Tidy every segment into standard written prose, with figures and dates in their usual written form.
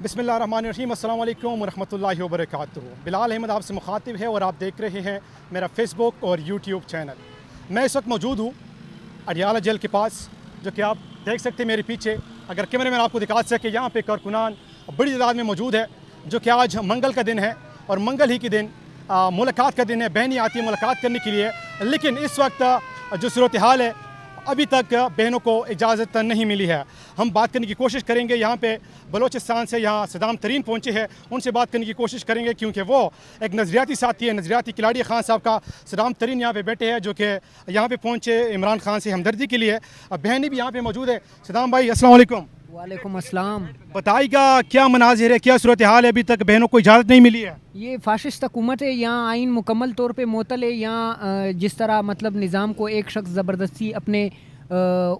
بسم اللہ الرحمن الرحیم، السلام علیکم ورحمۃ اللہ وبرکاتہ۔ بلال احمد آپ سے مخاطب ہے اور آپ دیکھ رہے ہیں میرا فیس بک اور یوٹیوب چینل۔ میں اس وقت موجود ہوں اڈیالہ جیل کے پاس، جو کہ آپ دیکھ سکتے ہیں میرے پیچھے۔ اگر کیمرے مین آپ کو دکھا سکے، یہاں پہ کارکنان بڑی تعداد میں موجود ہے، جو کہ آج منگل کا دن ہے اور منگل ہی کے دن ملاقات کا دن ہے۔ بہنیں آتی ہیں ملاقات کرنے کے لیے، لیکن اس وقت جو صورتحال ہے ابھی تک بہنوں کو اجازت نہیں ملی ہے۔ ہم بات کرنے کی کوشش کریں گے، یہاں پہ بلوچستان سے یہاں صدام ترین پہنچے ہیں، ان سے بات کرنے کی کوشش کریں گے، کیونکہ وہ ایک نظریاتی ساتھی ہے، نظریاتی کھلاڑی خان صاحب کا۔ صدام ترین یہاں پہ بیٹھے ہیں، جو کہ یہاں پہ پہنچے عمران خان سے ہمدردی کے لیے۔ بہنیں بھی یہاں پہ موجود ہے۔ صدام بھائی السلام علیکم۔ وعلیکم السلام۔ بتائیے گا کیا مناظر ہے، کیا صورتحال ہے؟ ابھی تک بہنوں کو اجازت نہیں ملی ہے۔ یہ فاشسٹ حکومت ہے، یہاں آئین مکمل طور پہ معطل ہے۔ یہاں جس طرح نظام کو ایک شخص زبردستی اپنے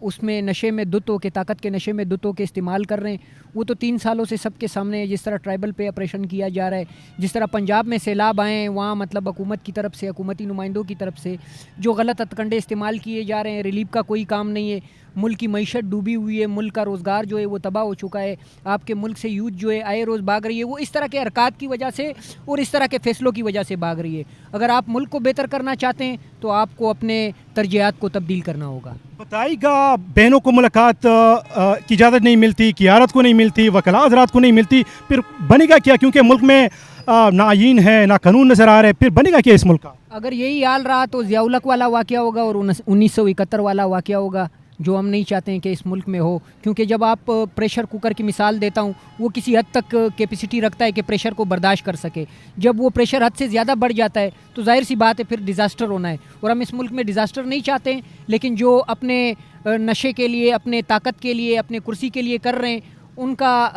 اس میں نشے میں دھت ہو کے، طاقت کے نشے میں دھت ہو کے استعمال کر رہے ہیں، وہ تو 3 سالوں سے سب کے سامنے ہے۔ جس طرح ٹرائبل پہ آپریشن کیا جا رہا ہے، جس طرح پنجاب میں سیلاب آئے ہیں، وہاں حکومت کی طرف سے، حکومتی نمائندوں کی طرف سے جو غلط ہتھ کنڈے استعمال کیے جا رہے ہیں، ریلیف کا کوئی کام نہیں ہے۔ ملک کی معیشت ڈوبی ہوئی ہے، ملک کا روزگار جو ہے وہ تباہ ہو چکا ہے۔ آپ کے ملک سے یوتھ جو ہے آئے روز بھاگ رہی ہے، وہ اس طرح کے حرکات کی وجہ سے اور اس طرح کے فیصلوں کی وجہ سے بھاگ رہی ہے۔ اگر آپ ملک کو بہتر کرنا چاہتے ہیں تو آپ کو اپنے ترجیحات کو تبدیل کرنا ہوگا۔ بتائیے گا بہنوں کو ملاقات کی اجازت نہیں ملتی، قیادت کو نہیں ملتی، وکلاء حضرات کو نہیں ملتی، پھر بنے گا کیا؟ کیونکہ ملک میں نہ آئین ہے، نہ قانون نظر آ رہے ہیں، پھر بنے گا کیا اس ملک کا؟ اگر یہی حال رہا تو ضیاء الحق والا واقعہ ہوگا اور 1971 والا واقعہ ہوگا، جو ہم نہیں چاہتے ہیں کہ اس ملک میں ہو۔ کیونکہ جب آپ پریشر کوکر کی مثال دیتا ہوں، وہ کسی حد تک کیپیسٹی رکھتا ہے کہ پریشر کو برداشت کر سکے۔ جب وہ پریشر حد سے زیادہ بڑھ جاتا ہے تو ظاہر سی بات ہے پھر ڈیزاسٹر ہونا ہے، اور ہم اس ملک میں ڈیزاسٹر نہیں چاہتے ہیں۔ لیکن جو اپنے نشے کے لیے، اپنے طاقت کے لیے، اپنے کرسی کے لیے کر رہے ہیں، ان کا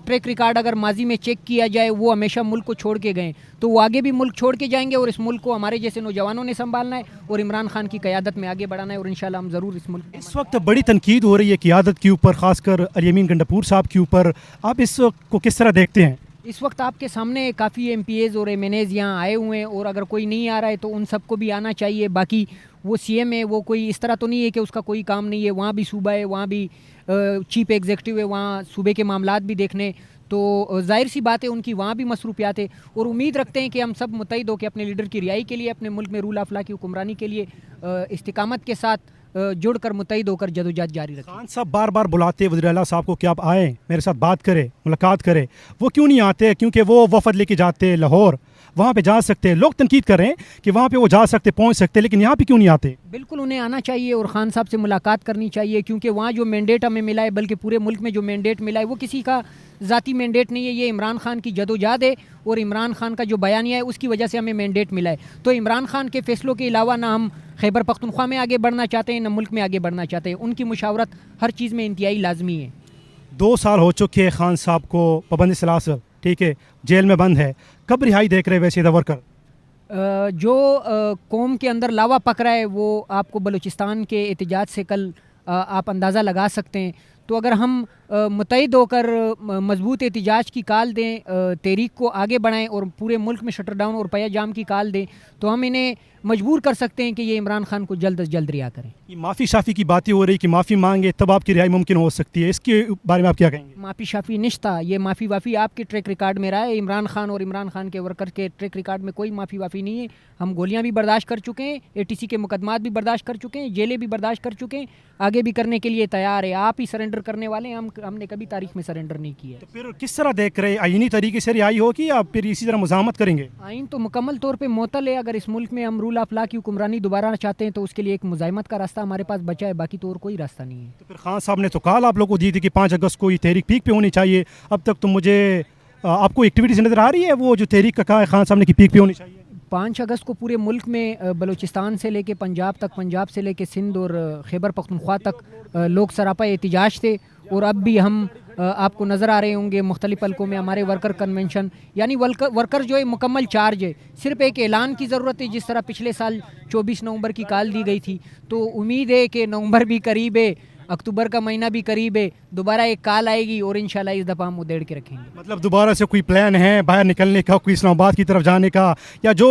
ٹریک ریکارڈ اگر ماضی میں چیک کیا جائے، وہ ہمیشہ ملک کو چھوڑ کے گئے، تو وہ آگے بھی ملک چھوڑ کے جائیں گے، اور اس ملک کو ہمارے جیسے نوجوانوں نے سنبھالنا ہے اور عمران خان کی قیادت میں آگے بڑھانا ہے، اور انشاءاللہ ہم ضرور اس ملک اس وقت بڑی تنقید ہو رہی ہے قیادت کے اوپر، خاص کر الیمین گنڈاپور صاحب کے اوپر۔ آپ اس کو کس طرح دیکھتے ہیں؟ اس وقت آپ کے سامنے کافی ایم پی ایز اور ایم این ایز یہاں آئے ہوئے ہیں، اور اگر کوئی نہیں آ رہا ہے تو ان سب کو بھی آنا چاہیے۔ باقی وہ سی ایم ہے، وہ کوئی اس طرح تو نہیں ہے کہ اس کا کوئی کام نہیں ہے، وہاں بھی صوبہ ہے، وہاں بھی چیف ایگزیکٹو ہے، وہاں صوبے کے معاملات بھی دیکھنے، تو ظاہر سی بات ہے ان کی وہاں بھی مصروفیات ہے، اور امید رکھتے ہیں کہ ہم سب متحد ہو کے اپنے لیڈر کی رہائی کے لیے، اپنے ملک میں رول آف لا کی حکمرانی کے لیے استقامت کے ساتھ جڑ کر متحد ہو کر جدوجہد جاری رکھیں۔ خان صاحب بار بار بلاتے وزیر اعلیٰ صاحب کو کہ آپ آئیں، میرے ساتھ بات کریں، ملاقات کریں، وہ کیوں نہیں آتے؟ کیونکہ وہ وفد لے کے جاتے لاہور، وہاں پہ جا سکتے، لوگ تنقید کر رہے ہیں کہ وہاں پہ وہ جا سکتے، پہنچ سکتے، لیکن یہاں پہ کیوں نہیں آتے؟ بالکل انہیں آنا چاہیے اور خان صاحب سے ملاقات کرنی چاہیے، کیونکہ وہاں جو مینڈیٹ ہمیں ملا ہے، بلکہ پورے ملک میں جو مینڈیٹ ملا ہے، وہ کسی کا ذاتی مینڈیٹ نہیں ہے، یہ عمران خان کی جدوجہد ہے، اور عمران خان کا جو بیانیہ ہے اس کی وجہ سے ہمیں مینڈیٹ ملا ہے۔ تو عمران خان کے فیصلوں کے علاوہ نہ ہم خیبر پختونخوا میں آگے بڑھنا چاہتے ہیں، نہ ملک میں آگے بڑھنا چاہتے ہیں، ان کی مشاورت ہر چیز میں انتہائی لازمی ہے۔ 2 سال ہو چکے خان صاحب کو پابندی سلاسل، ٹھیک ہے، جیل میں بند ہے، کب رہائی دیکھ رہے ویسے ورکر؟ جو قوم کے اندر لاوا پک رہا ہے وہ آپ کو بلوچستان کے احتجاج سے کل آپ اندازہ لگا سکتے ہیں۔ تو اگر ہم متحد ہو کر مضبوط احتجاج کی کال دیں، تحریک کو آگے بڑھائیں اور پورے ملک میں شٹر ڈاؤن اور پیا جام کی کال دیں، تو ہم انہیں مجبور کر سکتے ہیں کہ یہ عمران خان کو جلد از جلد رہا کریں۔ یہ معافی شافی کی باتیں ہو رہی کہ معافی مانگے تب آپ کی رہائی ممکن ہو سکتی ہے، اس کے بارے میں آپ کیا کہیں گے؟ معافی شافی نشتہ، یہ معافی وافی آپ کے ٹریک ریکارڈ میں رہا ہے۔ عمران خان اور عمران خان کے ورکر کے ٹریک ریکارڈ میں کوئی معافی وافی نہیں ہے۔ ہم گولیاں بھی برداشت کر چکے ہیں، اے ٹی سی کے مقدمات بھی برداشت کر چکے ہیں، جیلیں بھی برداشت کر چکے ہیں، آگے بھی کرنے کے لیے تیار ہے۔ آپ ہی سرنڈر کرنے والے ہیں، ہم نے کبھی تاریخ میں سرنڈر نہیں کیا ہے۔ تو پھر کس طرح دیکھ رہے؟ آئینی طریقے سے رہائی ہوگی یا پھر اسی طرح مزاحمت کریں گے؟ آئین تو مکمل طور پہ معطل ہے۔ اگر اس ملک میں ہم رول آف لا کی حکمرانی دوبارہ چاہتے ہیں تو اس کے لیے ایک مزاحمت کا راستہ ہمارے پاس بچا ہے، باقی تو اور کوئی راستہ نہیں ہے۔ تو پھر خان صاحب نے تو کال آپ لوگوں کو دی تھی کہ 5 اگست کو یہ تحریک پیک پہ ہونی چاہیے، اب تک تو مجھے آپ کو ایکٹیویٹیز نظر آ رہی ہے وہ جو تحریک کا کہا ہے خان صاحب نے کہ پیک پہ ہونی چاہیے؟ 5 اگست کو پورے ملک میں بلوچستان سے لے کے پنجاب تک، پنجاب سے لے کے سندھ اور خیبر پختونخوا تک لوگ سراپا احتجاج تھے، اور اب بھی ہم آپ کو نظر آ رہے ہوں گے مختلف حلقوں میں ہمارے ورکر کنونشن، یعنی ورکر جو ہے مکمل چارج ہے۔ صرف ایک اعلان کی ضرورت ہے، جس طرح پچھلے سال 24 نومبر کی کال دی گئی تھی، تو امید ہے کہ نومبر بھی قریب ہے، اکتوبر کا مہینہ بھی قریب ہے، دوبارہ ایک کال آئے گی اور انشاءاللہ اس دفعہ ہم ادھیڑ کے رکھیں گے۔ مطلب دوبارہ سے کوئی پلان ہے باہر نکلنے کا، کوئی اسلام آباد کی طرف جانے کا، یا جو